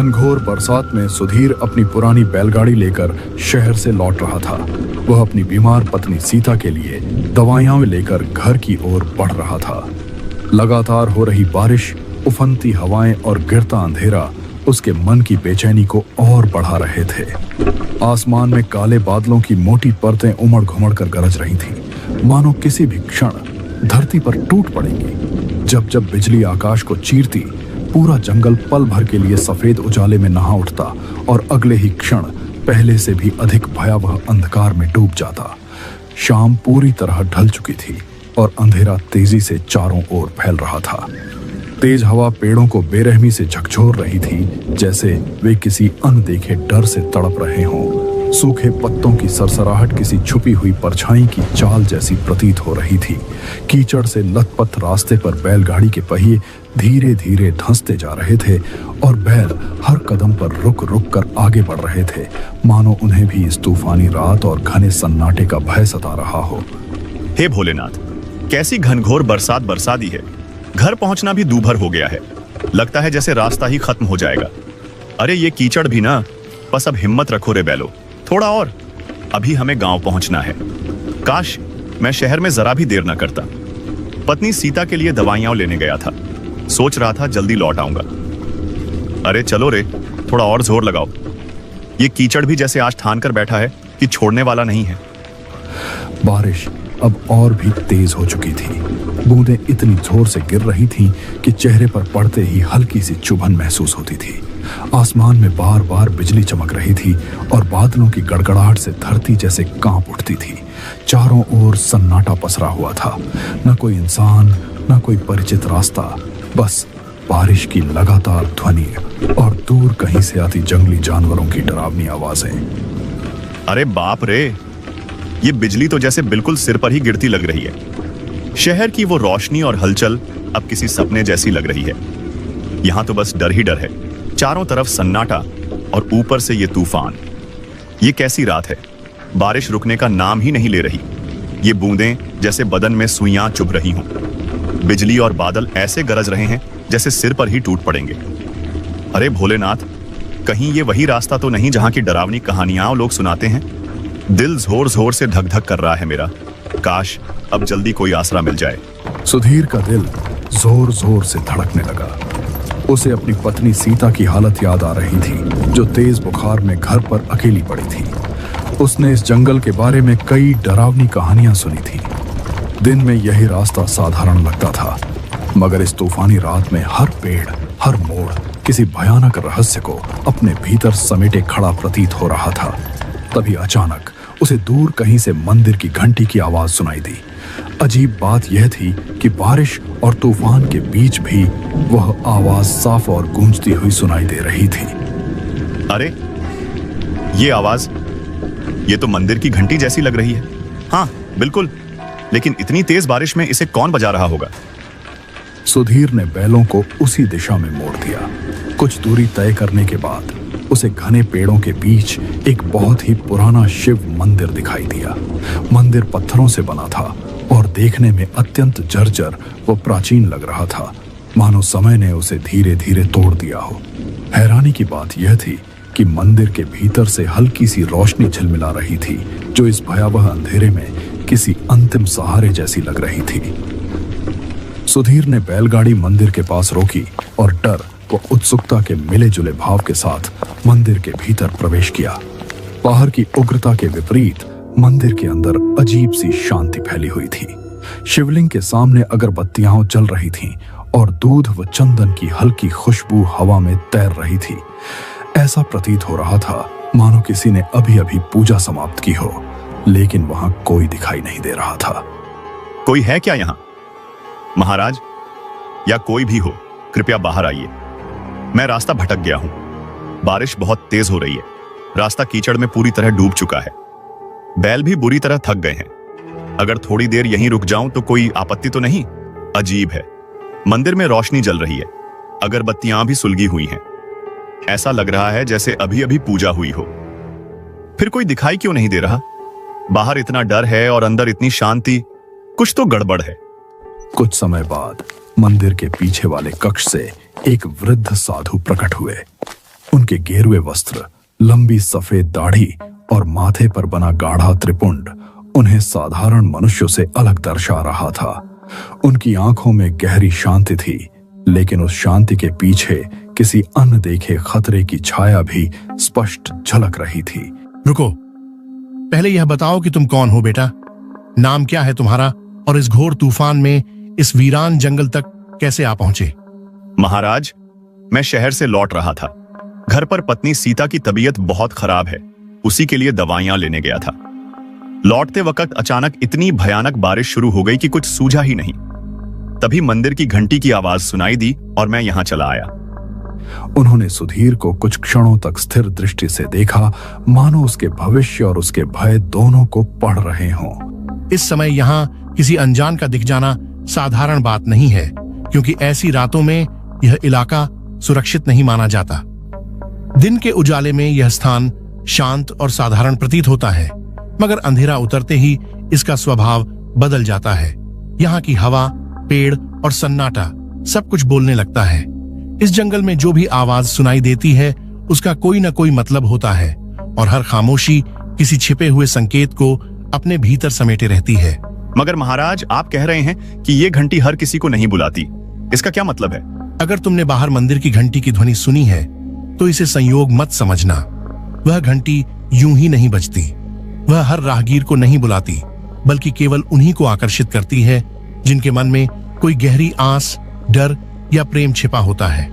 घनघोर बरसात में सुधीर अपनी पुरानी बैलगाड़ी लेकर शहर से लौट रहा था। वह अपनी बीमार पत्नी सीता के लिए दवाइयां लेकर घर की ओर बढ़ रहा था। लगातार हो रही बारिश, उफनती हवाएं और गिरता अंधेरा उसके मन की बेचैनी को और बढ़ा रहे थे। आसमान में काले बादलों की मोटी परतें उमड़ घुमड़ कर गरज रही थीं, मानो किसी भी क्षण धरती पर टूट पड़ेंगी। जब जब बिजली आकाश को चीरती, पूरा जंगल पल भर के लिए सफेद उजाले में नहा उठता और अगले ही क्षण पहले से भी अधिक भयावह अंधकार में डूब जाता। शाम पूरी तरह ढल चुकी थी और अंधेरा तेजी से चारों ओर फैल रहा था। तेज हवा पेड़ों को बेरहमी से झकझोर रही थी, जैसे वे किसी अनदेखे डर से तड़प रहे हों। सूखे पत्तों की सरसराहट किसी छुपी हुई परछाई की चाल जैसी प्रतीत हो रही थी। कीचड़ से लथपथ रास्ते पर बैलगाड़ी के पहिए धीरे धीरे धंसते जा रहे थे और बैल हर कदम पर रुक रुक कर आगे बढ़ रहे थे, मानो उन्हें भी इस तूफानी रात और घने सन्नाटे का भय सता रहा हो। हे भोलेनाथ, कैसी घनघोर बरसात बरसा दी है। घर पहुंचना भी दूभर हो गया है। लगता है जैसे रास्ता ही खत्म हो जाएगा। अरे ये कीचड़ भी ना। बस अब हिम्मत रखो रे बैलो, थोड़ा और। अभी हमें गांव पहुंचना है। काश मैं शहर में जरा भी देर न करता। पत्नी सीता के लिए दवाइयां लेने गया था। सोच रहा था जल्दी लौट आऊंगा। अरे चलो रे, थोड़ा और जोर लगाओ। ये कीचड़ भी जैसे आज ठान कर बैठा है कि छोड़ने वाला नहीं है। बारिश अब और भी तेज हो चुकी थी। बूंदें इतनी जोर से गिर रही थीं कि चेहरे पर पड़ते ही हल्की सी चुभन महसूस होती थी। आसमान में बार बार बिजली चमक रही थी और बादलों की गड़गड़ाहट से धरती जैसे कांप उठती थी। चारों ओर सन्नाटा पसरा हुआ था। न कोई इंसान, न कोई परिचित रास्ता, बस बारिश की लगातार ध्वनि और दूर कहीं से आती जंगली जानवरों की डरावनी आवाजें। अरे बाप रे, ये बिजली तो जैसे बिल्कुल सिर पर ही गिरती लग रही है। शहर की वो रोशनी और हलचल अब किसी सपने जैसी लग रही है। यहां तो बस डर ही डर है। चारों तरफ सन्नाटा और ऊपर से ये तूफान। ये कैसी रात है। बारिश रुकने का नाम ही नहीं ले रही। ये बूंदें जैसे बदन में सुइयां चुभ रही हों। बिजली और बादल ऐसे गरज रहे हैं जैसे सिर पर ही टूट पड़ेंगे। अरे भोलेनाथ, कहीं ये वही रास्ता तो नहीं जहां की डरावनी कहानियां लोग सुनाते हैं। दिल जोर जोर से धक धक कर रहा है मेरा। काश अब जल्दी कोई आसरा मिल जाए। सुधीर का दिल जोर जोर से धड़कने लगा। उसे अपनी पत्नी सीता की हालत याद आ रही थी, जो तेज बुखार में घर पर अकेली पड़ी थी। उसने इस जंगल के बारे में कई डरावनी कहानियां सुनी थी। दिन में यही रास्ता साधारण लगता था, मगर इस तूफानी रात में हर पेड़, हर मोड़ किसी भयानक रहस्य को अपने भीतर समेटे खड़ा प्रतीत हो रहा था। तभी अचानक उसे दूर कहीं से मंदिर की घंटी की आवाज सुनाई दी। अजीब बात यह थी कि बारिश और तूफान के बीच भी वह आवाज साफ और गूंजती हुई सुनाई दे रही थी। अरे ये आवाज, ये तो मंदिर की घंटी जैसी लग रही है। हाँ बिल्कुल, लेकिन इतनी तेज बारिश में इसे कौन बजा रहा होगा। सुधीर ने बैलों को उसी दिशा में मोड़ दिया। कुछ दूरी तय करने के बाद उसे घने पेड़ों के बीच एक बहुत ही पुराना शिव मंदिर दिखाई दिया। मंदिर पत्थरों से बना था और देखने में अत्यंत जर्जर व प्राचीन लग रहा था, मानो समय ने उसे धीरे धीरे तोड़ दिया हो। हैरानी की बात यह थी कि मंदिर के भीतर से हल्की सी रोशनी झिलमिला रही थी, जो इस भयावह अंधेरे में किसी अंतिम सहारे जैसी लग रही थी। सुधीर ने बैलगाड़ी मंदिर के पास रोकी और डर व उत्सुकता के मिले जुले भाव के साथ मंदिर के भीतर प्रवेश किया। बाहर की उग्रता के विपरीत मंदिर के अंदर अजीब सी शांति फैली हुई थी। शिवलिंग के सामने अगरबत्तियां जल रही थीं और दूध व चंदन की हल्की खुशबू हवा में तैर रही थी। ऐसा प्रतीत हो रहा था मानो किसी ने अभी अभी पूजा समाप्त की हो, लेकिन वहां कोई दिखाई नहीं दे रहा था। कोई है क्या यहाँ? महाराज या कोई भी हो, कृपया बाहर आइए। मैं रास्ता भटक गया हूं। बारिश बहुत तेज हो रही है। रास्ता कीचड़ में पूरी तरह डूब चुका है। बैल भी बुरी तरह थक गए हैं। अगर थोड़ी देर यहीं रुक जाऊं तो कोई आपत्ति तो नहीं? अजीब है, मंदिर में रोशनी जल रही है, अगरबत्तियां भी सुलगी हुई हैं। ऐसा लग रहा है जैसे अभी अभी पूजा हुई हो। फिर कोई दिखाई क्यों नहीं दे रहा? बाहर इतना डर है और अंदर इतनी शांति। कुछ तो गड़बड़ है। कुछ समय बाद मंदिर के पीछे वाले कक्ष से एक वृद्ध साधु प्रकट हुए। उनके गेरुए वस्त्र, लंबी सफेद दाढ़ी और माथे पर बना गाढ़ा त्रिपुंड उन्हें साधारण मनुष्यों से अलग दर्शा रहा था। उनकी आंखों में गहरी शांति थी, लेकिन उस शांति के पीछे किसी अनदेखे खतरे की छाया भी स्पष्ट झलक रही थी। रुको, पहले यह बताओ कि तुम कौन हो बेटा? नाम क्या है तुम्हारा और इस घोर तूफान में इस वीरान जंगल तक कैसे आ पहुंचे? महाराज, मैं शहर से लौट रहा था। घर पर पत्नी सीता की तबीयत बहुत खराब है, उसी के लिए दवाइयां लेने गया था। लौटते वक्त अचानक इतनी भयानक बारिश शुरू हो गई कि कुछ सूझा ही नहीं। तभी मंदिर की घंटी की आवाज सुनाई दी और मैं यहां चला आया। उन्होंने सुधीर को कुछ क्षणों तक स्थिर दृष्टि से देखा, मानो उसके भविष्य और उसके भय दोनों को पढ़ रहे हों। इस समय यहाँ किसी अनजान का दिख जाना साधारण बात नहीं है, क्योंकि ऐसी रातों में यह इलाका सुरक्षित नहीं माना जाता। दिन के उजाले में यह स्थान शांत और साधारण प्रतीत होता है, मगर अंधेरा उतरते ही इसका स्वभाव बदल जाता है। यहाँ की हवा, पेड़ और सन्नाटा सब कुछ बोलने लगता है। इस जंगल में जो भी आवाज सुनाई देती है उसका कोई न कोई मतलब होता है, और हर खामोशी किसी छिपे हुए संकेत को अपने भीतर समेटे रहती है। मगर महाराज, आप कह रहे हैं कि ये घंटी हर किसी को नहीं बुलाती, इसका क्या मतलब है? अगर तुमने बाहर मंदिर की घंटी की ध्वनि सुनी है तो इसे संयोग मत समझना। वह घंटी यूं ही नहीं बजती। वह हर राहगीर को नहीं बुलाती, बल्कि केवल उन्हीं को आकर्षित करती है जिनके मन में कोई गहरी आस, डर या प्रेम छिपा होता है।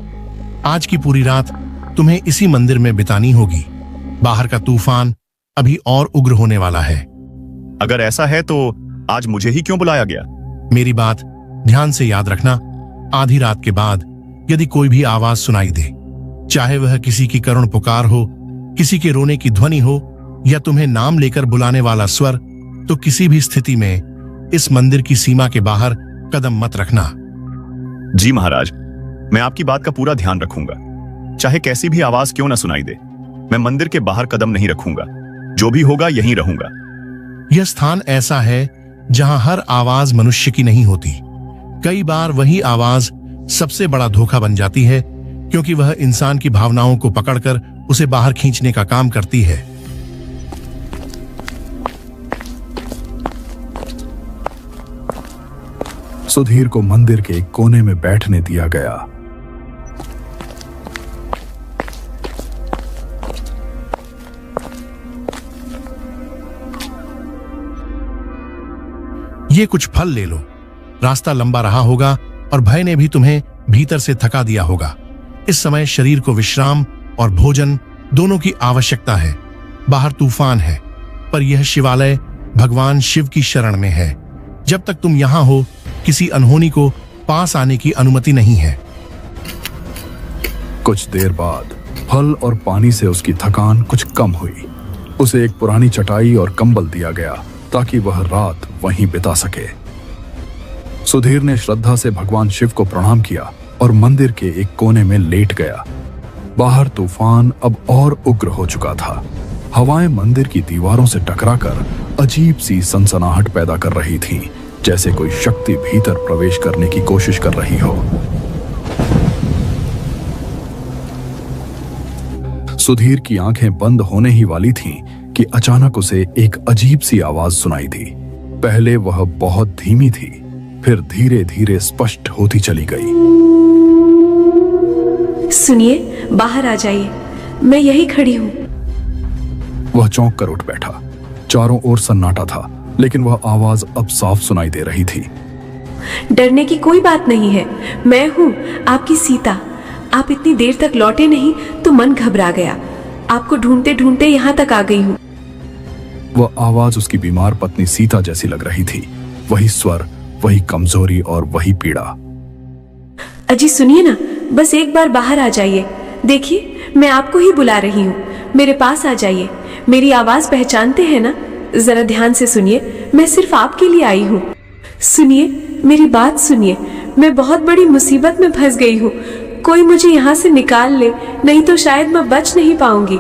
आज की पूरी रात तुम्हें इसी मंदिर में बितानी होगी। बाहर का तूफान अभी और उग्र होने वाला है। अगर ऐसा है तो आज मुझे ही क्यों बुलाया गया? मेरी बात ध्यान से याद रखना। आधी रात के बाद यदि कोई भी आवाज सुनाई दे, चाहे वह किसी की करुण पुकार हो, किसी के रोने की ध्वनि हो या तुम्हें नाम लेकर बुलाने वाला स्वर, तो किसी भी स्थिति में इस मंदिर की सीमा के बाहर कदम मत रखना। जी महाराज, मैं आपकी बात का पूरा ध्यान रखूंगा। चाहे कैसी भी आवाज क्यों न सुनाई दे, मैं मंदिर के बाहर कदम नहीं रखूंगा। जो भी होगा यहीं रहूंगा। यह स्थान ऐसा है जहां हर आवाज मनुष्य की नहीं होती। कई बार वही आवाज सबसे बड़ा धोखा बन जाती है, क्योंकि वह इंसान की भावनाओं को पकड़कर उसे बाहर खींचने का काम करती है। सुधीर को मंदिर के एक कोने में बैठने दिया गया। ये कुछ फल ले लो। रास्ता लंबा रहा होगा और भय ने भी तुम्हें भीतर से थका दिया होगा। इस समय शरीर को विश्राम और भोजन दोनों की आवश्यकता है। बाहर तूफान है, पर यह शिवालय भगवान शिव की शरण में है। जब तक तुम यहां हो, किसी अनहोनी को पास आने की अनुमति नहीं है। कुछ देर बाद फल और पानी से उसकी थकान कुछ कम हुई। उसे एक पुरानी चटाई और कंबल दिया गया ताकि वह रात वहीं बिता सके। सुधीर ने श्रद्धा से भगवान शिव को प्रणाम किया और मंदिर के एक कोने में लेट गया। बाहर तूफान अब और उग्र हो चुका था। हवाएं मंदिर की दीवारों से टकराकर अजीब सी सनसनाहट पैदा कर रही थीं, जैसे कोई शक्ति भीतर प्रवेश करने की कोशिश कर रही हो। सुधीर की आंखें बंद होने ही वाली थीं कि अचानक उसे एक अजीब सी आवाज सुनाई दी। पहले वह बहुत धीमी थी, फिर धीरे धीरे स्पष्ट होती चली गई। सुनिए, बाहर आ जाइए, मैं यही खड़ी हूँ। वह चौंक कर उठ बैठा। चारों ओर सन्नाटा था, लेकिन वह आवाज अब साफ सुनाई दे रही थी। डरने की कोई बात नहीं है, मैं हूँ आपकी सीता। आप इतनी देर तक लौटे नहीं तो मन घबरा गया। आपको ढूंढते ढूंढते यहाँ तक आ गई हूँ। वह आवाज उसकी बीमार पत्नी सीता जैसी लग रही थी। वही स्वर, वही कमजोरी और वही पीड़ा। अजी सुनिए ना, बस एक बार बाहर आ जाइए। देखिए, मैं आपको ही बुला रही हूँ। मेरे पास आ जाइए। मेरी आवाज पहचानते हैं ना? जरा ध्यान से सुनिए, मैं सिर्फ आपके लिए आई हूँ। सुनिए, मेरी बात सुनिए। मैं बहुत बड़ी मुसीबत में फंस गई हूँ। कोई मुझे यहाँ से निकाल ले, नहीं तो शायद मैं बच नहीं पाऊंगी।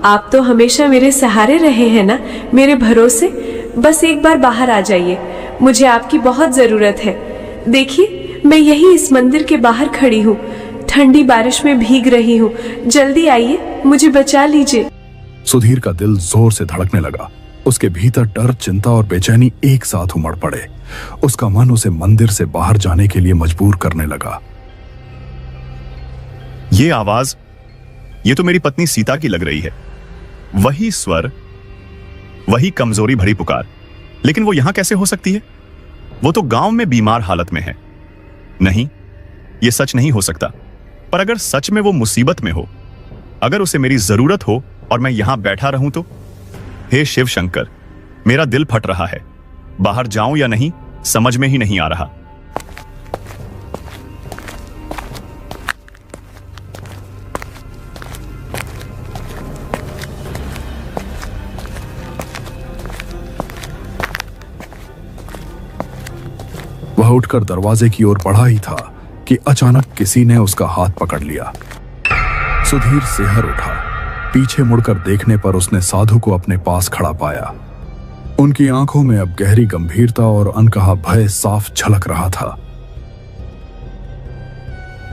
आप तो हमेशा मेरे सहारे रहे हैं ना, मेरे भरोसे। बस एक बार बाहर आ जाइए, मुझे आपकी बहुत जरूरत है। देखिए, मैं यही इस मंदिर के बाहर खड़ी हूँ। ठंडी बारिश में भीग रही हूँ, जल्दी आइए, मुझे बचा लीजिए। सुधीर का दिल जोर से धड़कने लगा। उसके भीतर डर, चिंता और बेचैनी एक साथ उमड़ पड़े। उसका मन उसे मंदिर से बाहर जाने के लिए मजबूर करने लगा। ये आवाज, ये तो मेरी पत्नी सीता की लग रही है। वही स्वर, वही कमजोरी भरी पुकार। लेकिन वो यहां कैसे हो सकती है? वो तो गांव में बीमार हालत में है। नहीं, ये सच नहीं हो सकता। पर अगर सच में वो मुसीबत में हो, अगर उसे मेरी जरूरत हो और मैं यहां बैठा रहूं तो? हे शिव शंकर, मेरा दिल फट रहा है। बाहर जाऊं या नहीं समझ में ही नहीं आ रहा। वह उठकर दरवाजे की ओर बढ़ा ही था कि अचानक किसी ने उसका हाथ पकड़ लिया। सुधीर सिहर उठा। पीछे मुड़कर देखने पर उसने साधु को अपने पास खड़ा पाया। उनकी आंखों में अब गहरी गंभीरता और अनकहा भय साफ झलक रहा था।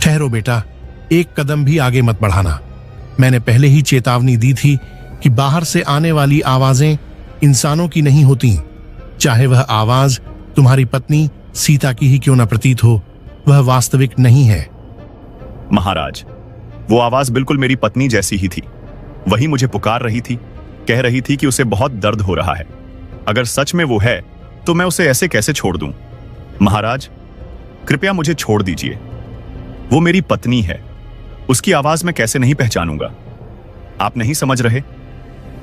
ठहरो बेटा, एक कदम भी आगे मत बढ़ाना। मैंने पहले ही चेतावनी दी थी कि बाहर से आने वाली आवाजें इंसानों की नहीं होती। चाहे वह आवाज तुम्हारी पत्नी सीता की ही क्यों न प्रतीत हो, वह वास्तविक नहीं है। महाराज, वो आवाज बिल्कुल मेरी पत्नी जैसी ही थी। वही मुझे पुकार रही थी, कह रही थी कि उसे बहुत दर्द हो रहा है। अगर सच में वो है तो मैं उसे ऐसे कैसे छोड़ दूं? महाराज, कृपया मुझे छोड़ दीजिए। वो मेरी पत्नी है, उसकी आवाज मैं कैसे नहीं पहचानूंगा? आप नहीं समझ रहे?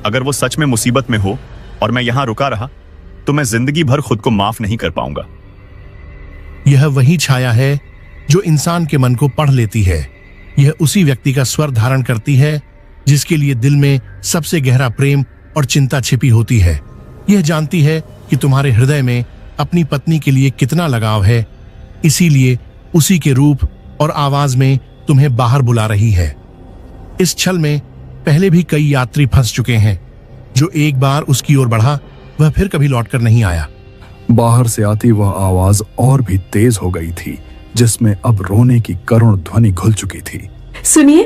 अगर वो सच में मुसीबत में हो और मैं यहां रुका रहा तो मैं जिंदगी भर खुद को माफ नहीं कर पाऊंगा। यह वही छाया है जो इंसान के मन को पढ़ लेती है। यह उसी व्यक्ति का स्वर धारण करती है जिसके लिए दिल में सबसे गहरा प्रेम और चिंता छिपी होती है। यह जानती है कि तुम्हारे हृदय में अपनी पत्नी के लिए कितना लगाव है, इसीलिए उसी के रूप और आवाज में तुम्हें बाहर बुला रही है। इस छल में पहले भी कई यात्री फंस चुके हैं। जो एक बार उसकी ओर बढ़ा वह फिर कभी लौटकर नहीं आया। बाहर से आती वह आवाज और भी तेज हो गई थी, जिसमें अब रोने की करुण ध्वनि घुल चुकी थी। सुनिए,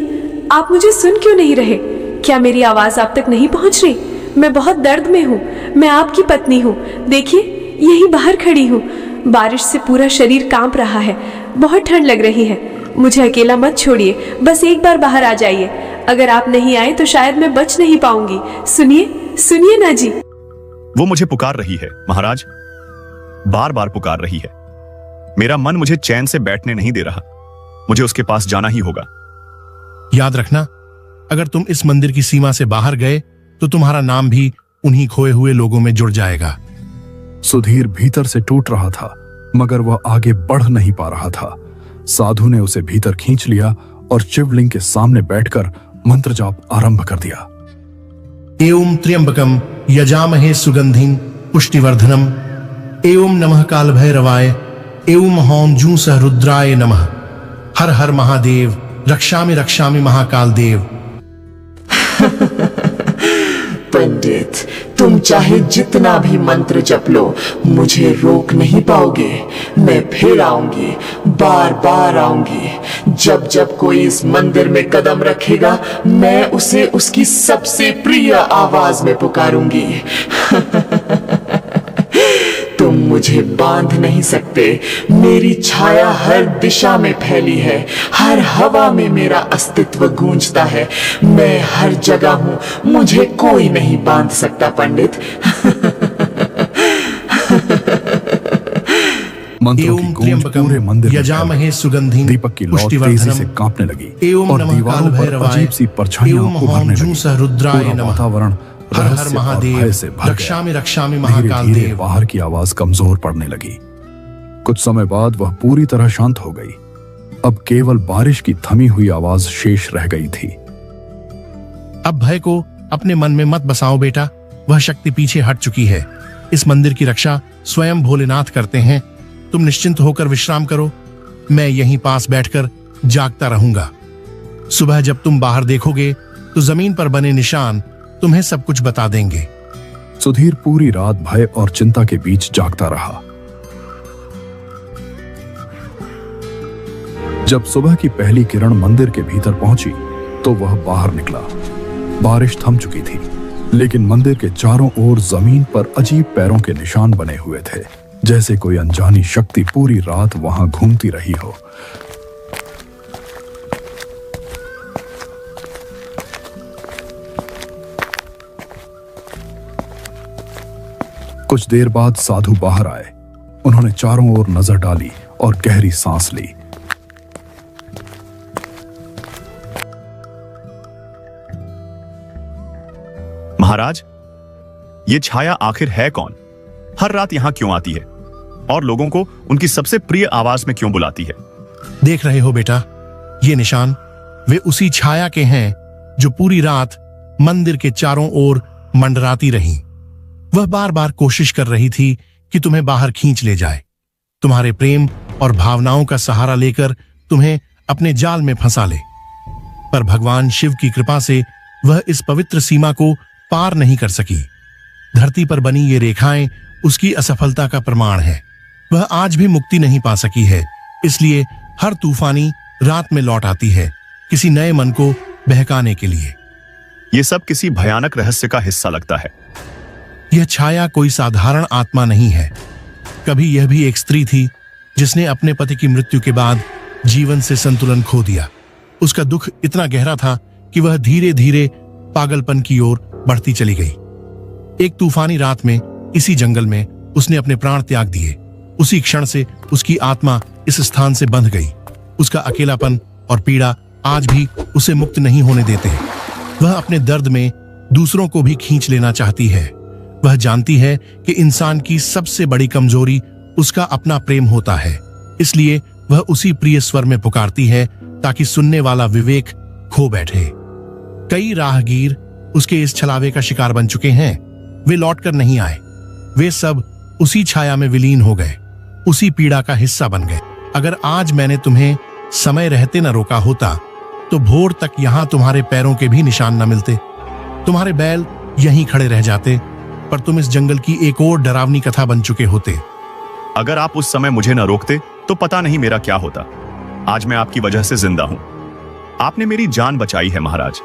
आप मुझे सुन क्यों नहीं रहे? क्या मेरी आवाज आप तक नहीं पहुंच रही? मैं बहुत दर्द में हूँ। मैं आपकी पत्नी हूँ। देखिए, यही बाहर खड़ी हूँ। बारिश से पूरा शरीर कांप रहा है। बहुत ठंड लग रही है। मुझे अकेला मत छोड़िए, बस एक बार बाहर आ जाइए। अगर आप नहीं आए तो शायद मैं बच नहीं पाऊंगी। सुनिए, सुनिए ना जी। वो मुझे पुकार रही है महाराज, बार बार पुकार रही है। मेरा मन मुझे चैन से बैठने नहीं दे रहा। मुझे उसके पास जाना ही होगा। याद रखना, अगर तुम इस मंदिर की सीमा से बाहर गए तो तुम्हारा नाम भी उन्हीं खोए हुए लोगों में जुड़ जाएगा। सुधीर भीतर से टूट रहा था, मगर वह आगे बढ़ नहीं पा रहा था। साधु ने उसे भीतर खींच लिया और शिवलिंग के सामने बैठकर मंत्र जाप आरंभ कर दिया। एवं त्र्यंबकम यजामहे सुगंधिं पुष्टिवर्धनम एवं नमः काल भैरवाय एवं हौम जू सह रुद्राय नमः। हर हर महादेव रक्षामि रक्षामि महाकाल देव। पंडित, तुम चाहे जितना भी मंत्र जप लो, मुझे रोक नहीं पाओगे। मैं फिर आऊंगी, बार बार आऊंगी। जब जब कोई इस मंदिर में कदम रखेगा, मैं उसे उसकी सबसे प्रिय आवाज में पुकारूंगी। तुम मुझे बांध नहीं सकते। मेरी छाया हर दिशा में फैली है। हर हवा में मेरा अस्तित्व गूंजता है। मैं हर जगह हूं, मुझे कोई नहीं बांध सकता पंडित। मंत्रों की गूंज पूरे मंदिर में यजामहे फैली। सुगंधिं दीपक की लौ तेजी से कांपने लगी और दीवारों पर अजीब सी परछाइयां उभरने लगी। पूरा वातावरण हर हर रहस्य और महादेव भय से भर रक्षामि गया। रक्षामि महाकाल धीरे-धीरे देव। बाहर की आवाज कमजोर पड़ने लगी। कुछ समय बाद वह पूरी तरह शांत हो गई। अब केवल बारिश की थमी हुई आवाज शेष रह गई थी। अब भय को अपने मन में मत बसाओ बेटा, वह शक्ति पीछे हट चुकी है। इस मंदिर की रक्षा स्वयं भोलेनाथ करते हैं। तुम निश्चिंत होकर विश्राम करो। मैं यहीं पास बैठकर जागता रहूंगा। सुबह जब तुम बाहर देखोगे तो जमीन पर बने निशान तुम्हें सब कुछ बता देंगे। सुधीर पूरी रात भय और चिंता के बीच जागता रहा। जब सुबह की पहली किरण मंदिर के भीतर पहुंची तो वह बाहर निकला। बारिश थम चुकी थी, लेकिन मंदिर के चारों ओर जमीन पर अजीब पैरों के निशान बने हुए थे, जैसे कोई अनजानी शक्ति पूरी रात वहां घूमती रही हो। कुछ देर बाद साधु बाहर आए। उन्होंने चारों ओर नजर डाली और गहरी सांस ली। महाराज, ये छाया आखिर है कौन? हर रात यहां क्यों आती है और लोगों को उनकी सबसे प्रिय आवाज में क्यों बुलाती है? देख रहे हो बेटा, ये निशान वे उसी छाया के हैं जो पूरी रात मंदिर के चारों ओर मंडराती रही। वह बार बार कोशिश कर रही थी कि तुम्हें बाहर खींच ले जाए, तुम्हारे प्रेम और भावनाओं का सहारा लेकर तुम्हें अपने जाल में फंसा ले। पर भगवान शिव की कृपा से वह इस पवित्र सीमा को पार नहीं कर सकी। धरती पर बनी ये रेखाएं उसकी असफलता का प्रमाण है। वह आज भी मुक्ति नहीं पा सकी है, इसलिए हर तूफानी रात में लौट आती है, किसी नए मन को बहकाने के लिए। यह सब किसी भयानक रहस्य का हिस्सा लगता है। यह छाया कोई साधारण आत्मा नहीं है। कभी यह भी एक स्त्री थी जिसने अपने पति की मृत्यु के बाद जीवन से संतुलन खो दिया। उसका दुख इतना गहरा था कि वह धीरे धीरे पागलपन की ओर बढ़ती चली गई। एक तूफानी रात में इसी जंगल में उसने अपने प्राण त्याग दिए। उसी क्षण से उसकी आत्मा इस स्थान से बंध गई। उसका अकेलापन और पीड़ा आज भी उसे मुक्त नहीं होने देते। वह अपने दर्द में दूसरों को भी खींच लेना चाहती है। वह जानती है कि इंसान की सबसे बड़ी कमजोरी उसका अपना प्रेम होता है, इसलिए वह उसी प्रिय स्वर में पुकारती है ताकि सुनने वाला विवेक खो बैठे। कई राहगीर उसके इस छलावे का शिकार बन चुके हैं। वे लौटकर नहीं आए। वे सब उसी छाया में विलीन हो गए, उसी पीड़ा का हिस्सा बन गए। अगर आज मैंने तुम्हें समय रहते न रोका होता तो भोर तक यहां तुम्हारे पैरों के भी निशान न मिलते। तुम्हारे बैल यहीं खड़े रह जाते, पर तुम इस जंगल की एक और डरावनी कथा बन चुके होते। अगर आप उस समय मुझे न रोकते तो पता नहीं मेरा क्या होता। आज मैं आपकी वजह से जिंदा हूं। आपने मेरी जान बचाई है महाराज।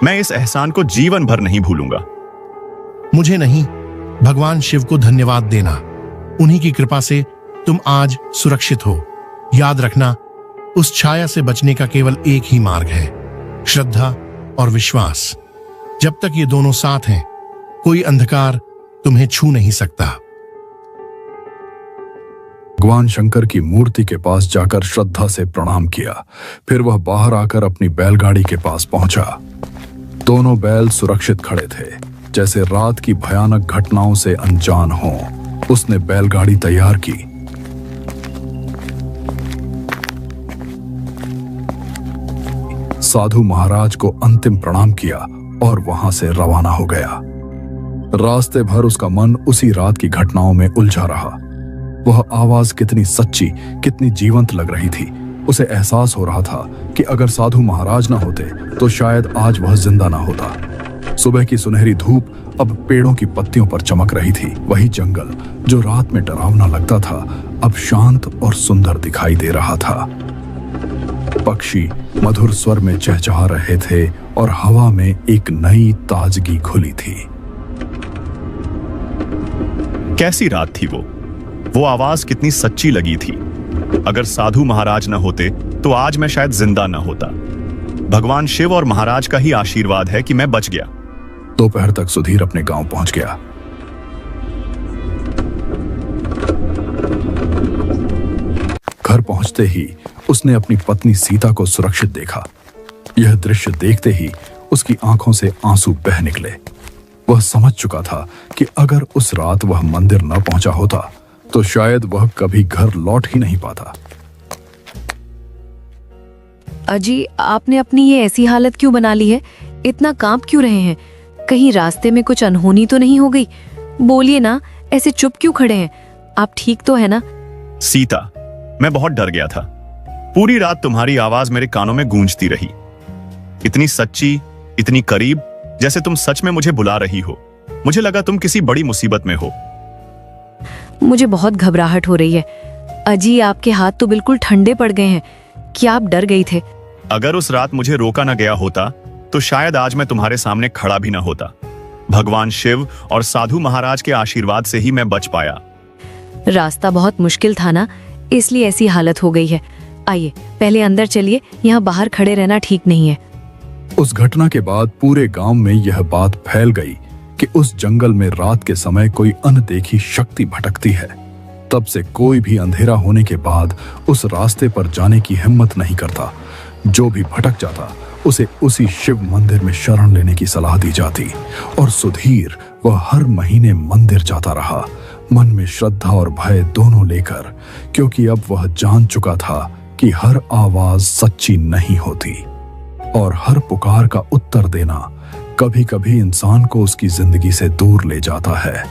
मैं इस एहसान को जीवन भर नहीं भूलूंगा। मुझे नहीं, भगवान शिव को धन्यवाद देना। उन्हीं की कृपा से तुम आज सुरक्षित हो। याद रखना, उस छाया से बचने का केवल एक ही मार्ग है, श्रद्धा और विश्वास। जब तक ये दोनों साथ हैं, कोई अंधकार तुम्हें छू नहीं सकता। भगवान शंकर की मूर्ति के पास जाकर श्रद्धा से प्रणाम किया। फिर वह बाहर आकर अपनी बैलगाड़ी के पास पहुंचा। दोनों बैल सुरक्षित खड़े थे, जैसे रात की भयानक घटनाओं से अनजान हों। उसने बैलगाड़ी तैयार की। साधु महाराज को अंतिम प्रणाम किया और वहां से रवाना हो गया। रास्ते भर उसका मन उसी रात की घटनाओं में उलझा रहा। वह आवाज कितनी सच्ची, कितनी जीवंत लग रही थी। उसे एहसास हो रहा था कि अगर साधु महाराज न होते तो शायद आज वह जिंदा न होता। सुबह की सुनहरी धूप अब पेड़ों की पत्तियों पर चमक रही थी। वही जंगल जो रात में डरावना लगता था, अब शांत और सुंदर दिखाई दे रहा था। पक्षी मधुर स्वर में चहचहा रहे थे और हवा में एक नई ताजगी घुली थी। कैसी रात थी वो आवाज कितनी सच्ची लगी थी। अगर साधु महाराज न होते तो आज मैं शायद जिंदा न होता। भगवान शिव और महाराज का ही आशीर्वाद है कि मैं बच गया। दोपहर तक सुधीर अपने गांव पहुंच गया। घर पहुंचते ही उसने अपनी पत्नी सीता को सुरक्षित देखा। यह दृश्य देखते ही उसकी आंखों से आंसू बह निकले। वह समझ चुका था कि अगर उस रात वह मंदिर न पहुंचा होता तो शायद वह कभी घर लौट ही नहीं पाता। अजी, आपने अपनी ये ऐसी हालत क्यों बना ली है? इतना कांप क्यों रहे हैं? कहीं रास्ते में कुछ अनहोनी तो नहीं हो गई? बोलिए ना, ऐसे चुप क्यों खड़े हैं? आप ठीक तो है ना? सीता, मैं बहुत डर गया था। पूरी रात तुम्हारी आवाज मेरे कानों में गूंजती रही, इतनी सच्ची, इतनी करीब, जैसे तुम सच में मुझे बुला रही हो। मुझे लगा तुम किसी बड़ी मुसीबत में हो। मुझे बहुत घबराहट हो रही है। अजी, आपके हाथ तो बिल्कुल ठंडे पड़ गए हैं। कि आप डर गई थे। अगर उस रात मुझे रोका न गया होता तो शायद आज मैं तुम्हारे सामने खड़ा भी न होता। भगवान शिव और साधु महाराज के आशीर्वाद से ही मैं बच पाया। रास्ता बहुत मुश्किल था ना, इसलिए ऐसी हालत हो गई है। आइए पहले अंदर चलिए, यहाँ बाहर खड़े रहना ठीक नहीं है। उस घटना के बाद पूरे गांव में यह बात फैल गई कि उस जंगल में रात के समय कोई अनदेखी शक्ति भटकती है। तब से कोई भी अंधेरा होने के बाद उस रास्ते पर जाने की हिम्मत नहीं करता। जो भी भटक जाता उसे उसी शिव मंदिर में शरण लेने की सलाह दी जाती। और सुधीर वह हर महीने मंदिर जाता रहा, मन में श्रद्धा और भय दोनों लेकर, क्योंकि अब वह जान चुका था कि हर आवाज सच्ची नहीं होती और हर पुकार का उत्तर देना कभी कभी इंसान को उसकी जिंदगी से दूर ले जाता है।